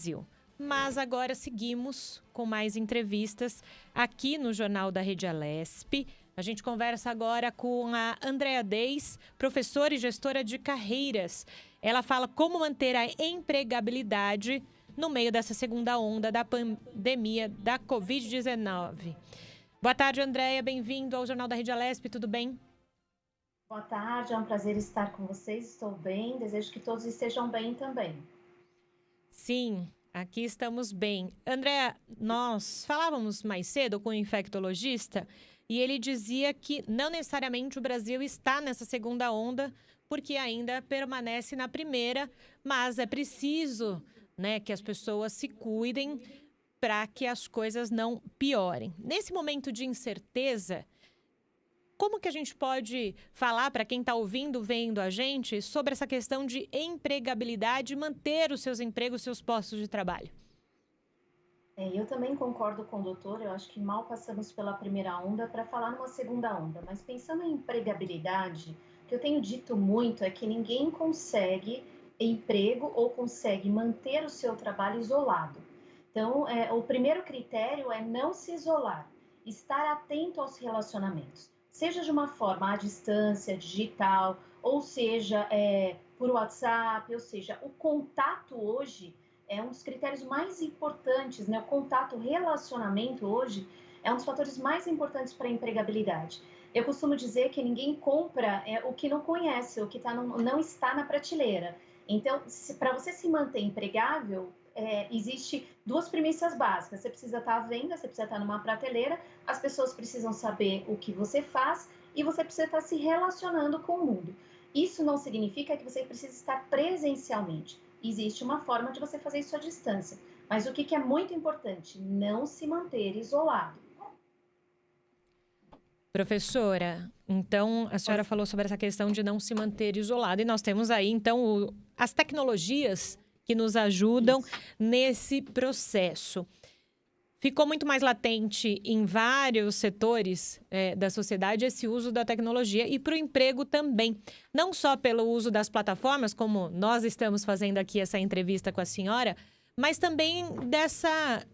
Brasil. Mas agora seguimos com mais entrevistas aqui no Jornal da Rede Alesp. A gente conversa agora com a Andrea Deis, professora e gestora de carreiras. Ela fala como manter a empregabilidade no meio dessa segunda onda da pandemia da Covid-19. Boa tarde, Andrea. Bem-vindo ao Jornal da Rede Alesp. Tudo bem? Boa tarde, é um prazer estar com vocês. Estou bem, desejo que todos estejam bem também. Sim, aqui estamos bem. Andrea, nós falávamos mais cedo com o infectologista e ele dizia que não necessariamente o Brasil está nessa segunda onda, porque ainda permanece na primeira, mas é preciso, né, que as pessoas se cuidem para que as coisas não piorem. Nesse momento de incerteza, como que a gente pode falar para quem está ouvindo, vendo a gente, sobre essa questão de empregabilidade e manter os seus empregos, seus postos de trabalho? Eu também concordo com o doutor, eu acho que mal passamos pela primeira onda para falar numa segunda onda, mas pensando em empregabilidade, o que eu tenho dito muito é que ninguém consegue emprego ou consegue manter o seu trabalho isolado. Então, o primeiro critério é não se isolar, estar atento aos relacionamentos, seja de uma forma à distância, digital, ou seja, por WhatsApp, ou seja, o contato hoje é um dos critérios mais importantes, né? O contato, o relacionamento hoje é um dos fatores mais importantes para a empregabilidade. Eu costumo dizer que ninguém compra o que não conhece, o que não está na prateleira. Então, para você se manter empregável, existe duas premissas básicas. Você precisa estar à venda, você precisa estar numa prateleira, as pessoas precisam saber o que você faz e você precisa estar se relacionando com o mundo. Isso não significa que você precisa estar presencialmente. Existe uma forma de você fazer isso à distância. Mas o que é muito importante? Não se manter isolado. Professora, então a senhora falou sobre essa questão de não se manter isolado e nós temos aí então as tecnologias que nos ajudam Isso. nesse processo. Ficou muito mais latente em vários setores da sociedade esse uso da tecnologia e para o emprego também. Não só pelo uso das plataformas, como nós estamos fazendo aqui essa entrevista com a senhora, mas também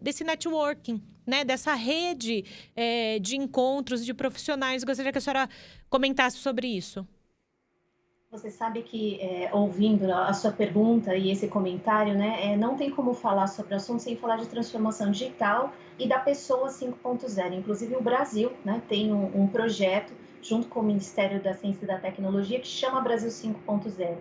desse networking, né? Dessa rede de encontros de profissionais. Gostaria que a senhora comentasse sobre isso. Você sabe que, ouvindo a sua pergunta e esse comentário, né, não tem como falar sobre o assunto sem falar de transformação digital e da pessoa 5.0. Inclusive, o Brasil, né, tem um projeto, junto com o Ministério da Ciência e da Tecnologia, que chama Brasil 5.0,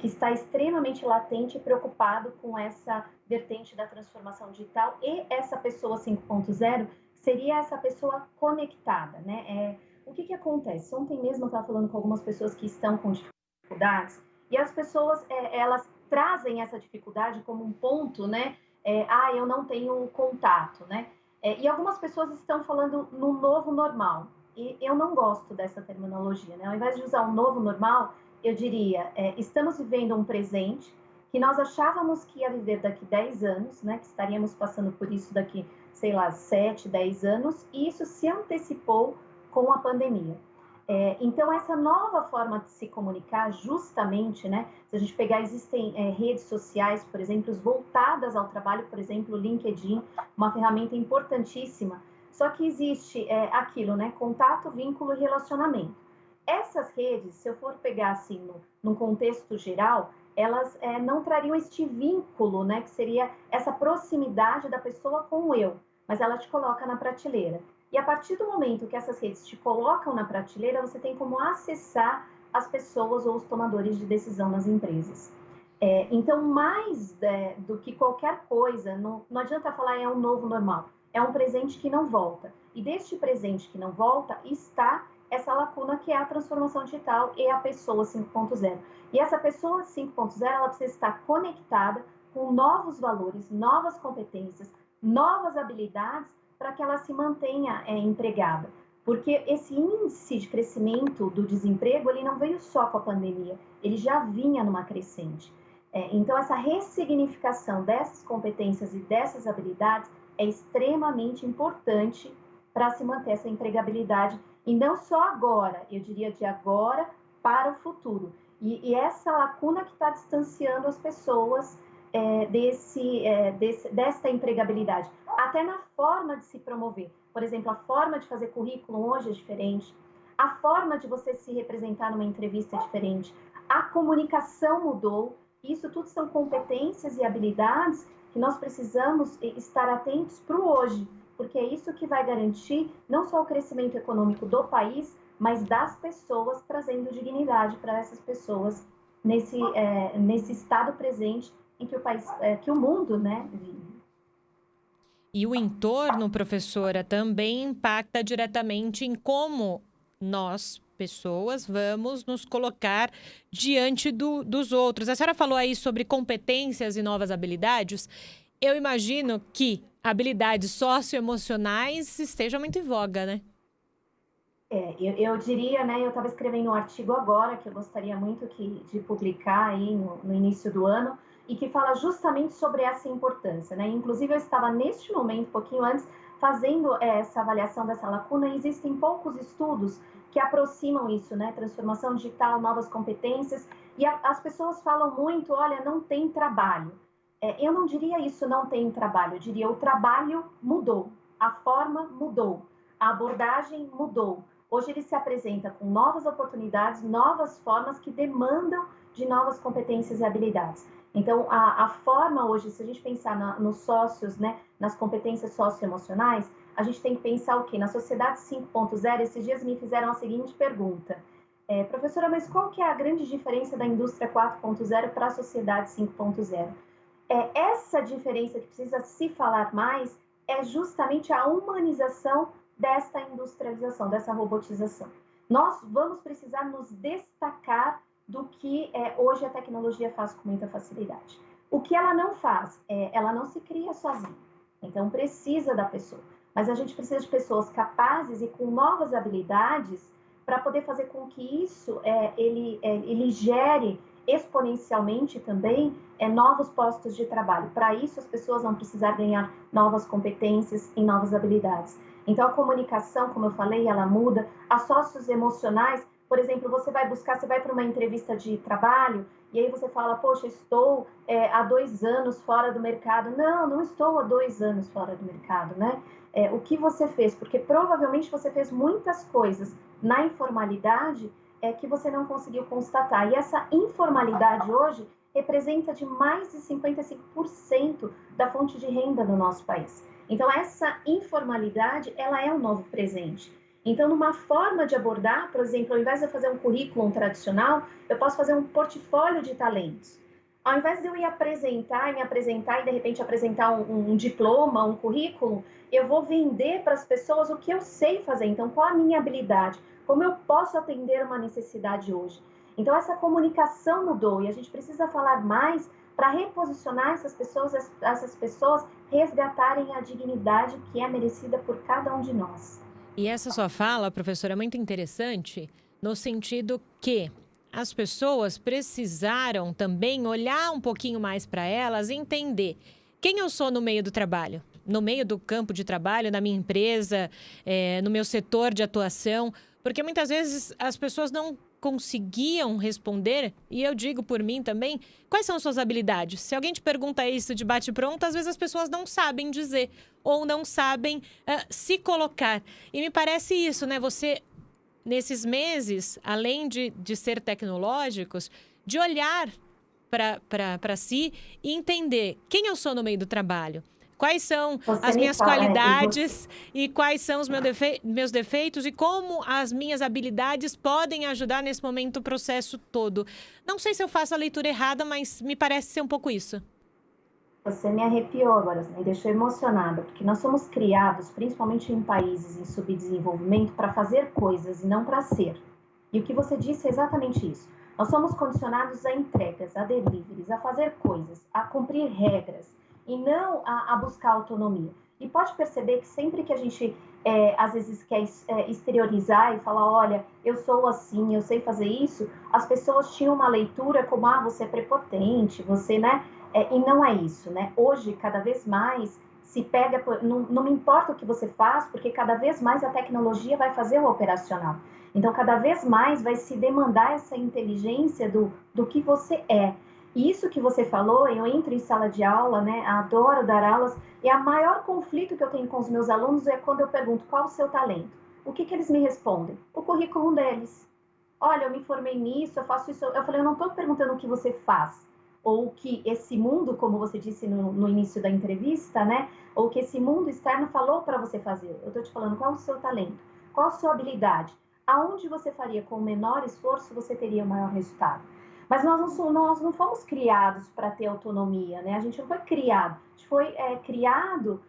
que está extremamente latente e preocupado com essa vertente da transformação digital e essa pessoa 5.0 seria essa pessoa conectada, né? O que acontece? Ontem mesmo eu estava falando com algumas pessoas que estão com dificuldades e as pessoas elas trazem essa dificuldade como um ponto, né? Eu não tenho contato, né? E algumas pessoas estão falando no novo normal e eu não gosto dessa terminologia, né? Ao invés de usar um novo normal, eu diria estamos vivendo um presente que nós achávamos que ia viver daqui 10 anos, né? Que estaríamos passando por isso daqui, sei lá, 7, 10 anos e isso se antecipou com a pandemia. Então, essa nova forma de se comunicar, justamente, né? Se a gente pegar, existem redes sociais, por exemplo, voltadas ao trabalho, por exemplo, o LinkedIn, uma ferramenta importantíssima. Só que existe aquilo, né? Contato, vínculo e relacionamento. Essas redes, se eu for pegar assim, num contexto geral, elas não trariam este vínculo, né? Que seria essa proximidade da pessoa com o eu, mas ela te coloca na prateleira. E a partir do momento que essas redes te colocam na prateleira, você tem como acessar as pessoas ou os tomadores de decisão nas empresas. Então, mais do que qualquer coisa, não adianta falar é um novo normal, é um presente que não volta. E deste presente que não volta está essa lacuna que é a transformação digital e a pessoa 5.0. E essa pessoa 5.0, ela precisa estar conectada com novos valores, novas competências, novas habilidades para que ela se mantenha empregada. Porque esse índice de crescimento do desemprego, ele não veio só com a pandemia, ele já vinha numa crescente. Então, essa ressignificação dessas competências e dessas habilidades é extremamente importante para se manter essa empregabilidade, e não só agora, eu diria de agora para o futuro. E essa lacuna que está distanciando as pessoas desta empregabilidade. Até na forma de se promover. Por exemplo, a forma de fazer currículo hoje é diferente. A forma de você se representar numa entrevista é diferente. A comunicação mudou. Isso tudo são competências e habilidades que nós precisamos estar atentos para o hoje, porque é isso que vai garantir não só o crescimento econômico do país, mas das pessoas, trazendo dignidade para essas pessoas nesse estado presente em que o país, que o mundo, né, vive. E o entorno, professora, também impacta diretamente em como nós, pessoas, vamos nos colocar diante dos outros. A senhora falou aí sobre competências e novas habilidades. Eu imagino que habilidades socioemocionais estejam muito em voga, né? Eu diria, né, eu estava escrevendo um artigo agora que eu gostaria muito de publicar aí no início do ano e que fala justamente sobre essa importância, né? Inclusive eu estava neste momento, um pouquinho antes, fazendo essa avaliação dessa lacuna e existem poucos estudos que aproximam isso, né? Transformação digital, novas competências e as pessoas falam muito, olha, não tem trabalho. Eu não diria isso, não tem trabalho, eu diria o trabalho mudou, a forma mudou, a abordagem mudou. Hoje ele se apresenta com novas oportunidades, novas formas que demandam de novas competências e habilidades. Então, a forma hoje, se a gente pensar nos sócios, né, nas competências socioemocionais, a gente tem que pensar o quê? Na sociedade 5.0, esses dias me fizeram a seguinte pergunta. Professora, mas qual que é a grande diferença da indústria 4.0 para a sociedade 5.0? Essa diferença que precisa se falar mais é justamente a humanização desta industrialização, dessa robotização. Nós vamos precisar nos destacar do que hoje a tecnologia faz com muita facilidade. O que ela não faz, ela não se cria sozinha, então precisa da pessoa. Mas a gente precisa de pessoas capazes e com novas habilidades para poder fazer com que isso ele gere exponencialmente também novos postos de trabalho. Para isso, as pessoas vão precisar ganhar novas competências e novas habilidades. Então, a comunicação, como eu falei, ela muda. As sócios emocionais, por exemplo, você vai para uma entrevista de trabalho e aí você fala, poxa, estou há 2 anos fora do mercado. Não, não estou há 2 anos fora do mercado, né? O que você fez? Porque provavelmente você fez muitas coisas na informalidade que você não conseguiu constatar. E essa informalidade hoje representa de mais de 55% da fonte de renda no nosso país. Então, essa informalidade, ela é um novo presente. Então, numa forma de abordar, por exemplo, ao invés de eu fazer um currículo tradicional, eu posso fazer um portfólio de talentos. Ao invés de eu me apresentar e de repente apresentar um diploma, um currículo, eu vou vender para as pessoas o que eu sei fazer. Então, qual a minha habilidade? Como eu posso atender uma necessidade hoje? Então, essa comunicação mudou e a gente precisa falar mais para reposicionar essas pessoas resgatarem a dignidade que é merecida por cada um de nós. E essa sua fala, professora, é muito interessante no sentido que as pessoas precisaram também olhar um pouquinho mais para elas e entender quem eu sou no meio do trabalho, no meio do campo de trabalho, na minha empresa, no meu setor de atuação, porque muitas vezes as pessoas não conseguiam responder, e eu digo por mim também, quais são suas habilidades? Se alguém te pergunta isso de bate-pronto, às vezes as pessoas não sabem dizer ou não sabem se colocar. E me parece isso, né? Você, nesses meses, além de ser tecnológicos, de olhar para si e entender quem eu sou no meio do trabalho. Quais são as minhas qualidades e quais são os meus defeitos e como as minhas habilidades podem ajudar nesse momento o processo todo. Não sei se eu faço a leitura errada, mas me parece ser um pouco isso. Você me arrepiou agora, me deixou emocionada, porque nós somos criados, principalmente em países em subdesenvolvimento, para fazer coisas e não para ser. E o que você disse é exatamente isso. Nós somos condicionados a entregas, a deliveries, a fazer coisas, a cumprir regras, e não a buscar autonomia. E pode perceber que sempre que a gente, às vezes, quer exteriorizar e falar, olha, eu sou assim, eu sei fazer isso, as pessoas tinham uma leitura como, você é prepotente, você, né? E não é isso, né? Hoje, cada vez mais, se pega, não me importa o que você faz, porque cada vez mais a tecnologia vai fazer o operacional. Então, cada vez mais vai se demandar essa inteligência do que você é. E isso que você falou, eu entro em sala de aula, né? Adoro dar aulas. E o maior conflito que eu tenho com os meus alunos é quando eu pergunto qual o seu talento. O que eles me respondem? O currículo deles. Olha, eu me formei nisso, eu faço isso. Eu falei, eu não estou perguntando o que você faz, ou o que esse mundo, como você disse no início da entrevista, né? Ou o que esse mundo externo falou para você fazer. Eu estou te falando qual o seu talento, qual a sua habilidade, aonde você faria com o menor esforço, você teria o maior resultado. Mas nós não fomos criados para ter autonomia, né? A gente não foi criado, a gente foi criado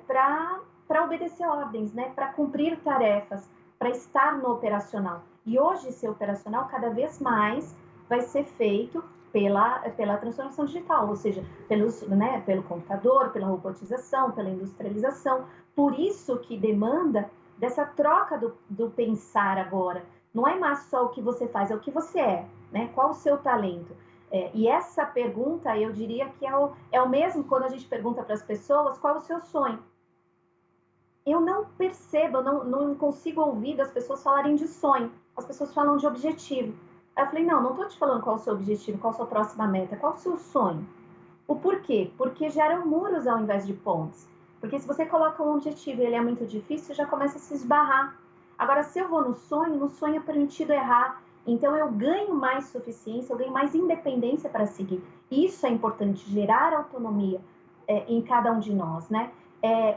para obedecer ordens, né? Para cumprir tarefas, para estar no operacional. E hoje esse operacional cada vez mais vai ser feito pela transformação digital, ou seja, pelo computador, pela robotização, pela industrialização. Por isso que demanda dessa troca do pensar agora. Não é mais só o que você faz, é o que você é, né? Qual o seu talento? E essa pergunta, eu diria que é o mesmo quando a gente pergunta para as pessoas qual é o seu sonho. Eu não percebo, não consigo ouvir das pessoas falarem de sonho. As pessoas falam de objetivo. Aí eu falei, não estou te falando qual é o seu objetivo, qual a sua próxima meta, qual é o seu sonho. O porquê? Porque geram muros ao invés de pontes. Porque se você coloca um objetivo e ele é muito difícil, já começa a se esbarrar. Agora, se eu vou no sonho é permitido errar. Então, eu ganho mais suficiência, eu ganho mais independência para seguir. Isso é importante, gerar autonomia em cada um de nós, né?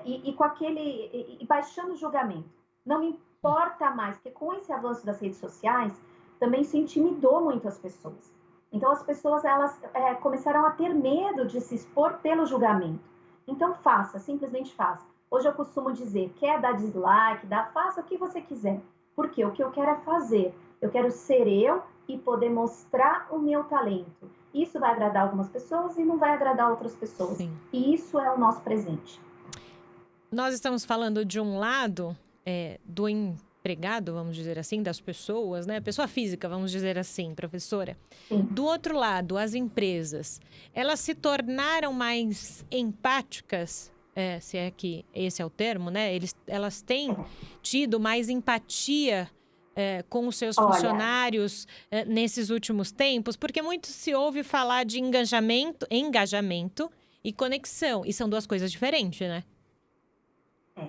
E baixando o julgamento. Não me importa mais, porque com esse avanço das redes sociais, também isso intimidou muito as pessoas. Então, as pessoas elas começaram a ter medo de se expor pelo julgamento. Então, faça, simplesmente faça. Hoje eu costumo dizer, quer dar dislike, faça o que você quiser. Porque o que eu quero é fazer. Eu quero ser eu e poder mostrar o meu talento. Isso vai agradar algumas pessoas e não vai agradar outras pessoas. Sim. E isso é o nosso presente. Nós estamos falando de um lado do empregado, vamos dizer assim, das pessoas, né? Pessoa física, vamos dizer assim, professora. Sim. Do outro lado, as empresas, elas se tornaram mais empáticas, se é que esse é o termo, né? Elas têm tido mais empatia com os seus funcionários nesses últimos tempos, porque muito se ouve falar de engajamento e conexão, e são duas coisas diferentes, né?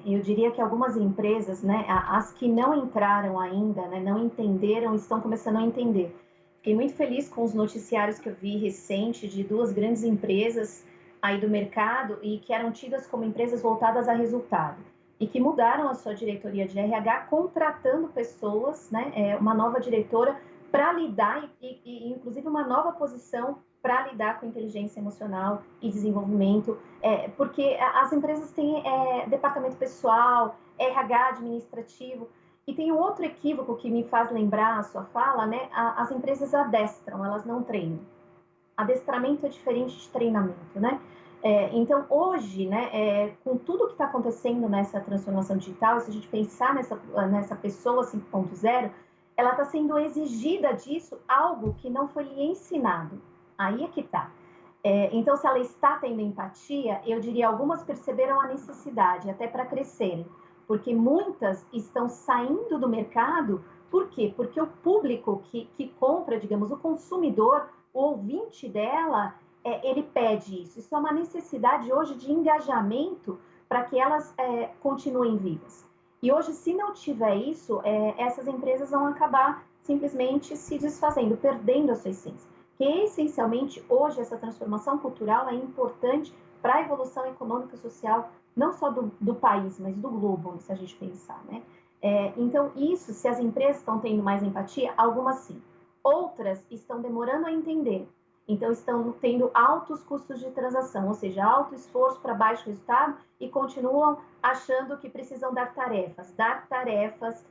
Eu diria que algumas empresas, né, as que não entraram ainda, né, não entenderam, estão começando a entender. Fiquei muito feliz com os noticiários que eu vi recente de duas grandes empresas aí do mercado e que eram tidas como empresas voltadas a resultado e que mudaram a sua diretoria de RH, contratando pessoas, né, uma nova diretora para lidar e inclusive uma nova posição para lidar com inteligência emocional e desenvolvimento, porque as empresas têm departamento pessoal, RH administrativo, e tem um outro equívoco que me faz lembrar a sua fala, né? As empresas adestram, elas não treinam. Adestramento é diferente de treinamento, né? Então, hoje, né, com tudo que está acontecendo nessa transformação digital, se a gente pensar nessa pessoa 5.0, ela está sendo exigida disso algo que não foi lhe ensinado. Aí é que tá. Então, se ela está tendo empatia, eu diria algumas perceberam a necessidade, até para crescerem, porque muitas estão saindo do mercado. Por quê? Porque o público que compra, digamos, o consumidor, o ouvinte dela, ele pede isso. Isso é uma necessidade hoje de engajamento para que elas continuem vivas. E hoje, se não tiver isso, essas empresas vão acabar simplesmente se desfazendo, perdendo a sua essência. Que essencialmente hoje essa transformação cultural é importante para a evolução econômica e social, não só do país, mas do globo, se a gente pensar, né? Então, isso, se as empresas estão tendo mais empatia, algumas sim. Outras estão demorando a entender. Então, estão tendo altos custos de transação, ou seja, alto esforço para baixo resultado e continuam achando que precisam dar tarefas. Dar tarefas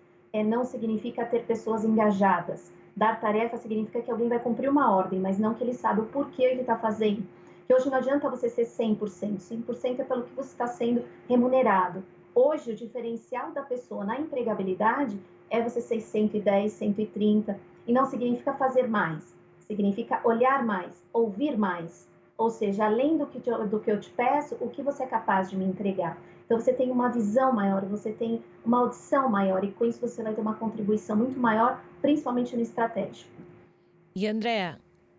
não significa ter pessoas engajadas. Dar tarefa significa que alguém vai cumprir uma ordem, mas não que ele sabe o porquê ele está fazendo. Que hoje não adianta você ser 100%. 100% é pelo que você está sendo remunerado. Hoje, o diferencial da pessoa na empregabilidade é você ser 110, 130. E não significa fazer mais. Significa olhar mais, ouvir mais. Ou seja, além do que eu te peço, o que você é capaz de me entregar. Então, você tem uma visão maior, você tem uma audição maior, e com isso você vai ter uma contribuição muito maior, principalmente no estratégico. E, Andréa,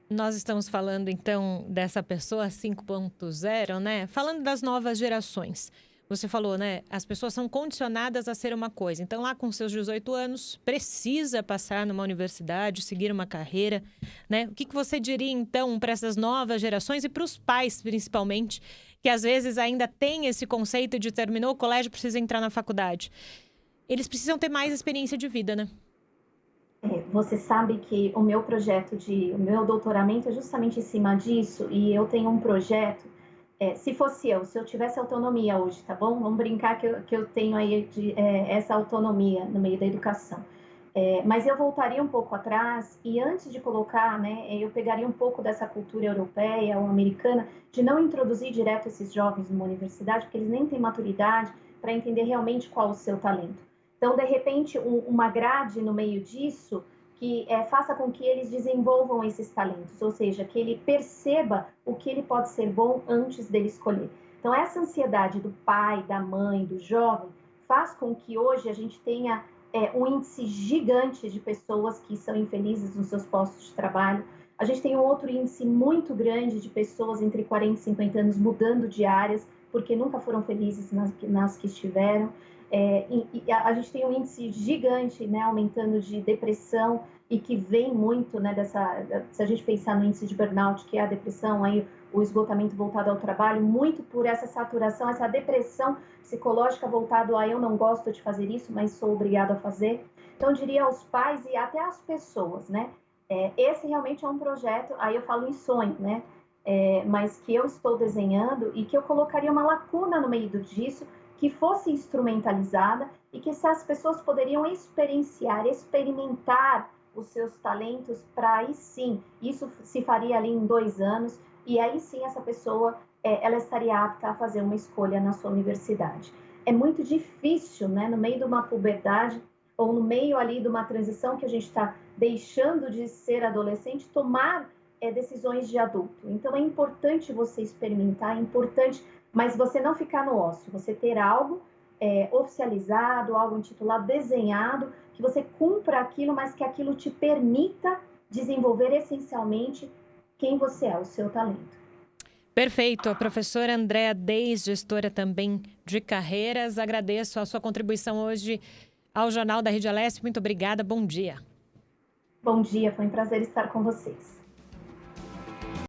Nós estamos falando, então, dessa pessoa 5.0, né? Falando das novas gerações. Você falou, né? As pessoas são condicionadas a ser uma coisa. Então, lá com seus 18 anos, precisa passar numa universidade, seguir uma carreira, né? O que você diria, então, para essas novas gerações e para os pais, principalmente, que às vezes ainda têm esse conceito de terminou o colégio, precisa entrar na faculdade? Eles precisam ter mais experiência de vida, né? Você sabe que o meu doutoramento é justamente em cima disso, e eu tenho um projeto. Se fosse se eu tivesse autonomia hoje, tá bom? Vamos brincar que eu tenho aí essa autonomia no meio da educação. Mas eu voltaria um pouco atrás e antes de colocar, né, eu pegaria um pouco dessa cultura europeia ou americana de não introduzir direto esses jovens numa universidade, porque eles nem têm maturidade para entender realmente qual o seu talento. Então, de repente, uma grade no meio disso que faça com que eles desenvolvam esses talentos, ou seja, que ele perceba o que ele pode ser bom antes dele escolher. Então, essa ansiedade do pai, da mãe, do jovem, faz com que hoje a gente tenha um índice gigante de pessoas que são infelizes nos seus postos de trabalho. A gente tem um outro índice muito grande de pessoas entre 40 e 50 anos mudando de áreas, porque nunca foram felizes nas que estiveram. A gente tem um índice gigante, né, aumentando de depressão e que vem muito, né, se a gente pensar no índice de burnout, que é a depressão, aí o esgotamento voltado ao trabalho, muito por essa saturação, essa depressão psicológica voltado a eu não gosto de fazer isso, mas sou obrigado a fazer. Então, eu diria aos pais e até às pessoas, né, esse realmente é um projeto, aí eu falo em sonho, né, mas que eu estou desenhando e que eu colocaria uma lacuna no meio disso, que fosse instrumentalizada e que essas pessoas poderiam experimentar os seus talentos para aí sim, isso se faria ali em 2 anos, e aí sim essa pessoa, ela estaria apta a fazer uma escolha na sua universidade. É muito difícil, né, no meio de uma puberdade ou no meio ali de uma transição que a gente está deixando de ser adolescente, tomar decisões de adulto. Então é importante você experimentar, é importante, mas você não ficar no ócio, você ter algo oficializado, algo intitulado, desenhado, que você cumpra aquilo, mas que aquilo te permita desenvolver essencialmente quem você é, o seu talento. Perfeito. A professora Andréa Deis, gestora também de carreiras. Agradeço a sua contribuição hoje ao Jornal da Rede Alesp. Muito obrigada. Bom dia. Bom dia, foi um prazer estar com vocês.